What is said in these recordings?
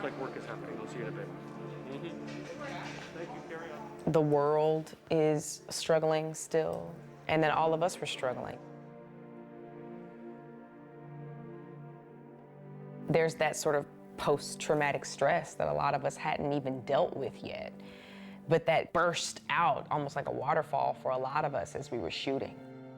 look like work is happening. I'll see you in a bit. Thank you, carry on. The world is struggling still, and then all of us were struggling. There's that sort of post-traumatic stress that a lot of us hadn't even dealt with yet, but that burst out almost like a waterfall for a lot of us as we were shooting.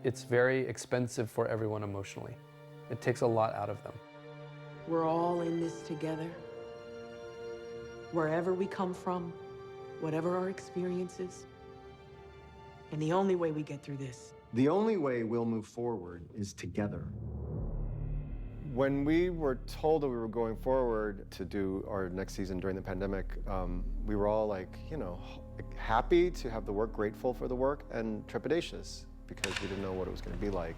It's very expensive for everyone emotionally. It takes a lot out of them. We're all in this together. Wherever we come from, whatever our experiences. And the only way we get through this. The only way we'll move forward is together. When we were told that we were going forward to do our next season during the pandemic, we were all like, happy to have the work, grateful for the work, and trepidatious because we didn't know what it was going to be like.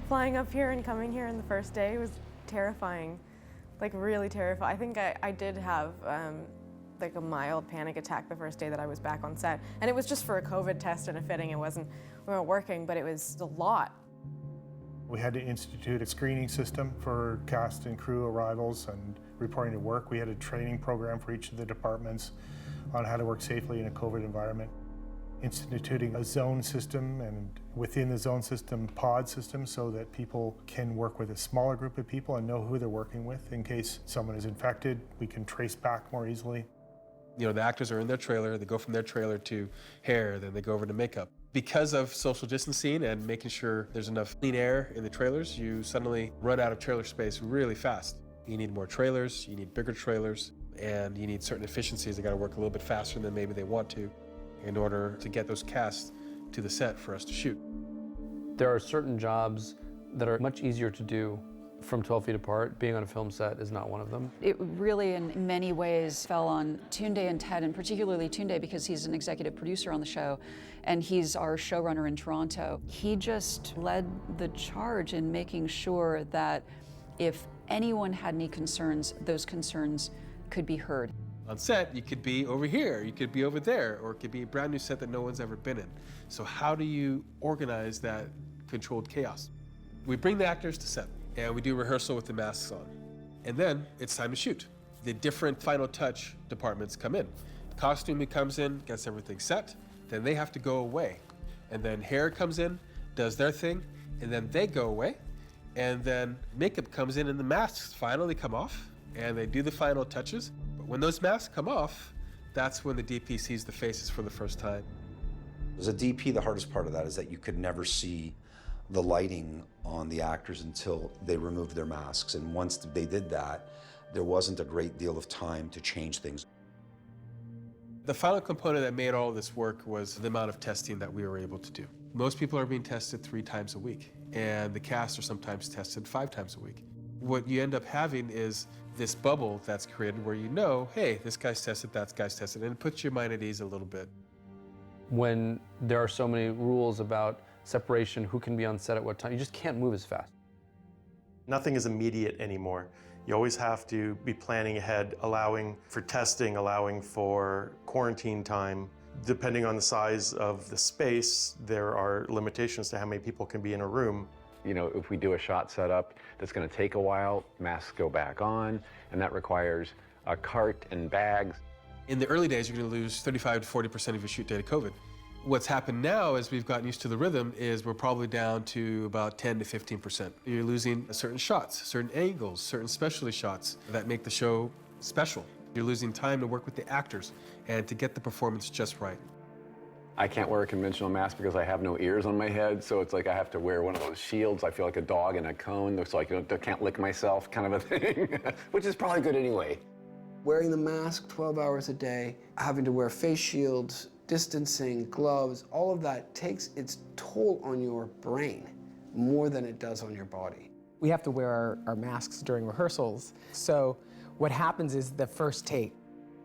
Flying up here and coming here on the first day was terrifying, like really terrifying. I think I did have like a mild panic attack the first day that I was back on set. And it was just for a COVID test and a fitting. We weren't working, but it was a lot. We had to institute a screening system for cast and crew arrivals and reporting to work. We had a training program for each of the departments on how to work safely in a COVID environment. Instituting a zone system, and within the zone system, pod system, so that people can work with a smaller group of people and know who they're working with. In case someone is infected, we can trace back more easily. The actors are in their trailer, they go from their trailer to hair, then they go over to makeup. Because of social distancing and making sure there's enough clean air in the trailers, you suddenly run out of trailer space really fast. You need more trailers, you need bigger trailers, and you need certain efficiencies that gotta work a little bit faster than maybe they want to in order to get those casts to the set for us to shoot. There are certain jobs that are much easier to do from 12 feet apart. Being on a film set is not one of them. It really, in many ways, fell on Tunde and Ted, and particularly Tunde because he's an executive producer on the show, and he's our showrunner in Toronto. He just led the charge in making sure that if anyone had any concerns, those concerns could be heard. On set, you could be over here, you could be over there, or it could be a brand new set that no one's ever been in. So how do you organize that controlled chaos? We bring the actors to set, and we do rehearsal with the masks on. And then it's time to shoot. The different final touch departments come in. Costuming comes in, gets everything set, then they have to go away. And then hair comes in, does their thing, and then they go away. And then makeup comes in and the masks finally come off, and they do the final touches. But when those masks come off, that's when the DP sees the faces for the first time. As a DP, the hardest part of that is that you could never see the lighting on the actors until they removed their masks. And once they did that, there wasn't a great deal of time to change things. The final component that made all of this work was the amount of testing that we were able to do. Most people are being tested 3 times a week, and the cast are sometimes tested 5 times a week. What you end up having is this bubble that's created where you know, hey, this guy's tested, that guy's tested, and it puts your mind at ease a little bit. When there are so many rules about separation, who can be on set at what time, you just can't move as fast. Nothing is immediate anymore. You always have to be planning ahead, allowing for testing, allowing for quarantine time. Depending on the size of the space, there are limitations to how many people can be in a room. If we do a shot setup that's going to take a while, masks go back on, and that requires a cart and bags. In the early days, you're going to lose 35 to 40% of your shoot day to COVID. What's happened now, as we've gotten used to the rhythm, is we're probably down to about 10 to 15%. You're losing certain shots, certain angles, certain specialty shots that make the show special. You're losing time to work with the actors and to get the performance just right. I can't wear a conventional mask because I have no ears on my head, so it's like I have to wear one of those shields. I feel like a dog in a cone, so I can't lick myself kind of a thing, which is probably good anyway. Wearing the mask 12 hours a day, having to wear face shields, distancing, gloves, all of that takes its toll on your brain more than it does on your body. We have to wear our masks during rehearsals, so what happens is the first take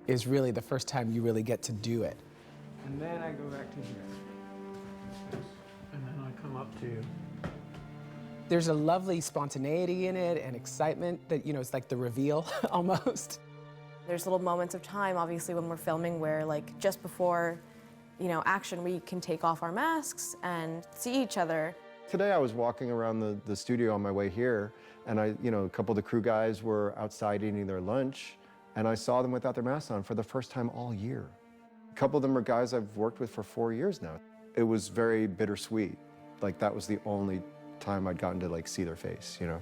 is really the first time you really get to do it. And then I go back to here. And then I come up to... There's a lovely spontaneity in it and excitement that, it's like the reveal almost. There's little moments of time, obviously, when we're filming where, just before, action, we can take off our masks and see each other. Today I was walking around the studio on my way here, and a couple of the crew guys were outside eating their lunch, And I saw them without their masks on for the first time all year. A couple of them are guys I've worked with for 4 years now. It was very bittersweet. Like that was the only time I'd gotten to like see their face, you know?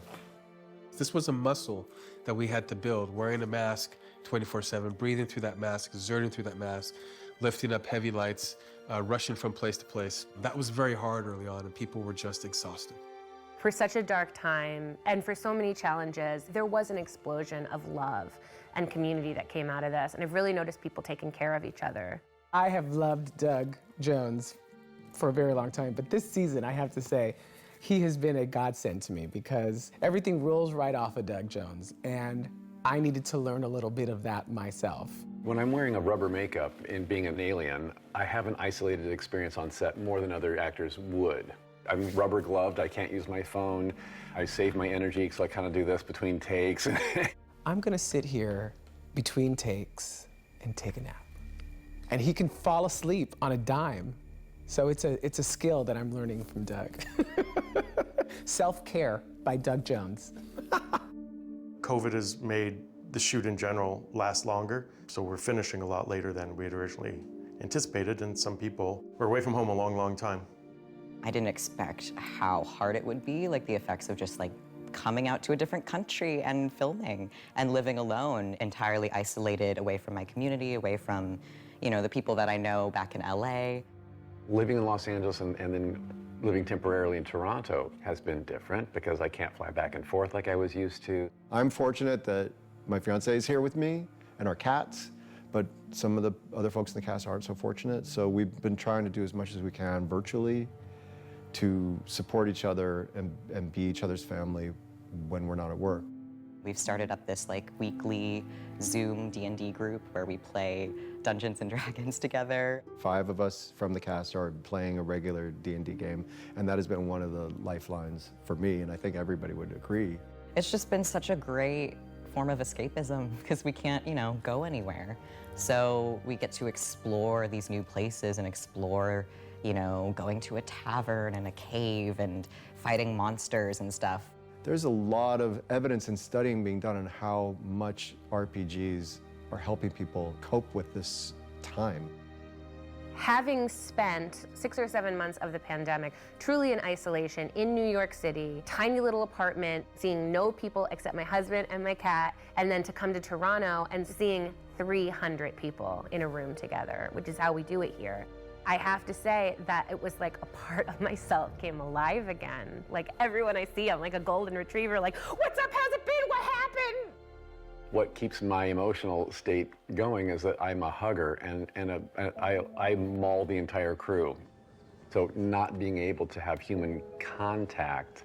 This was a muscle that we had to build, wearing a mask 24/7, breathing through that mask, exerting through that mask, lifting up heavy lights, rushing from place to place. That was very hard early on, and people were just exhausted. For such a dark time and for so many challenges, there was an explosion of love and community that came out of this, and I've really noticed people taking care of each other. I have loved Doug Jones for a very long time, but this season, I have to say, he has been a godsend to me because everything rolls right off of Doug Jones, and I needed to learn a little bit of that myself. When I'm wearing a rubber makeup and being an alien, I have an isolated experience on set more than other actors would. I'm rubber gloved, I can't use my phone. I save my energy, so I kind of do this between takes. I'm gonna sit here between takes and take a nap. And he can fall asleep on a dime. So it's a skill that I'm learning from Doug. Self-care by Doug Jones. COVID has made the shoot in general last longer, so we're finishing a lot later than we had originally anticipated, and some people were away from home a long, long time. I didn't expect how hard it would be, like the effects of just like coming out to a different country and filming and living alone, entirely isolated away from my community, away from, you know, the people that I know back in LA. Living in Los Angeles and then living temporarily in Toronto has been different because I can't fly back and forth like I was used to. I'm fortunate that my fiance is here with me and our cats, but some of the other folks in the cast aren't so fortunate. So we've been trying to do as much as we can virtually to support each other and be each other's family when we're not at work. We've started up this like weekly Zoom D&D group where we play Dungeons and Dragons together. 5 of us from the cast are playing a regular D&D game, and that has been one of the lifelines for me, and I think everybody would agree. It's just been such a great form of escapism because we can't, you know, go anywhere. So we get to explore these new places and explore, you know, going to a tavern and a cave and fighting monsters and stuff. There's a lot of evidence and studying being done on how much RPGs are helping people cope with this time. Having spent 6 or 7 months of the pandemic truly in isolation in New York City, tiny little apartment, seeing no people except my husband and my cat, and then to come to Toronto and seeing 300 people in a room together, which is how we do it here. I have to say that it was like a part of myself came alive again. Like everyone I see, I'm like a golden retriever, like, what's up, how's it been, what happened? What keeps my emotional state going is that I'm a hugger and I maul the entire crew. So not being able to have human contact,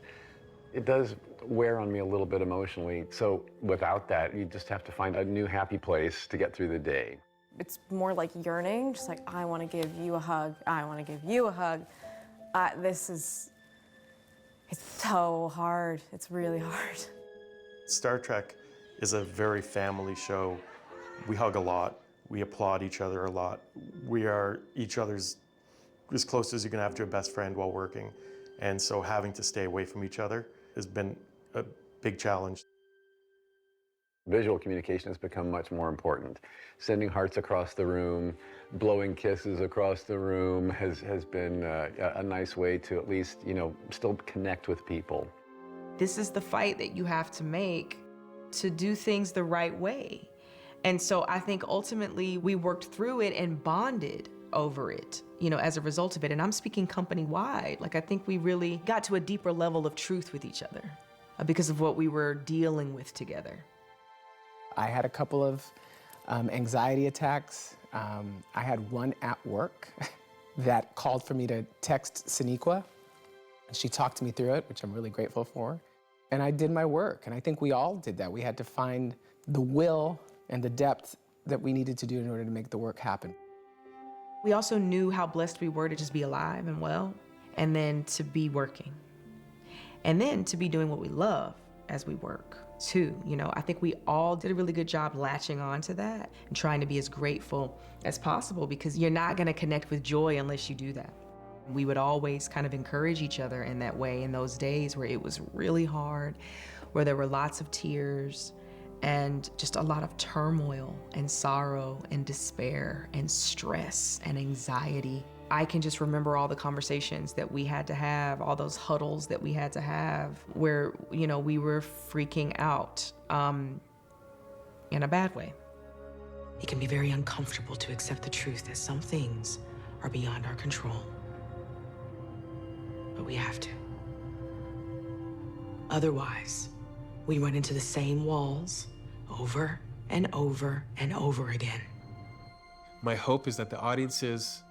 it does wear on me a little bit emotionally. So without that, you just have to find a new happy place to get through the day. It's more like yearning, just like, I want to give you a hug, I want to give you a hug. It's so hard, it's really hard. Star Trek is a very family show. We hug a lot, we applaud each other a lot. We are each other's as close as you can have to a best friend while working. And so having to stay away from each other has been a big challenge. Visual communication has become much more important. Sending hearts across the room, blowing kisses across the room has been a nice way to at least, you know, still connect with people. This is the fight that you have to make to do things the right way. And so I think ultimately we worked through it and bonded over it, you know, as a result of it. And I'm speaking company-wide. Like, I think we really got to a deeper level of truth with each other because of what we were dealing with together. I had a couple of anxiety attacks. I had one at work that called for me to text Sonequa. She talked me through it, which I'm really grateful for. And I did my work, and I think we all did that. We had to find the will and the depth that we needed to do in order to make the work happen. We also knew how blessed we were to just be alive and well, and then to be working. And then to be doing what we love as we work, too. You know, I think we all did a really good job latching on to that and trying to be as grateful as possible, because you're not gonna connect with joy unless you do that. We would always kind of encourage each other in that way in those days where it was really hard, where there were lots of tears, and just a lot of turmoil and sorrow and despair and stress and anxiety. I can just remember all the conversations that we had to have, all those huddles that we had to have where, you know, we were freaking out in a bad way. It can be very uncomfortable to accept the truth that some things are beyond our control. But we have to. Otherwise, we run into the same walls over and over and over again. My hope is that the audiences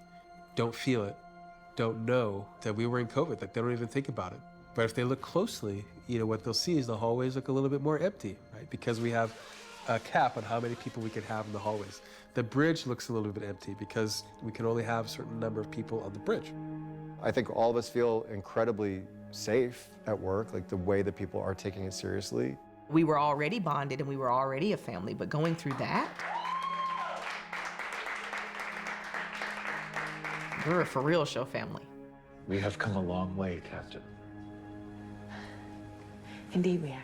don't feel it, don't know that we were in COVID, that they don't even think about it. But if they look closely, you know, what they'll see is the hallways look a little bit more empty, right? Because we have a cap on how many people we can have in the hallways. The bridge looks a little bit empty because we can only have a certain number of people on the bridge. I think all of us feel incredibly safe at work, like the way that people are taking it seriously. We were already bonded and we were already a family, but going through that, we're a for real show family. We have come a long way, Captain. Indeed we have.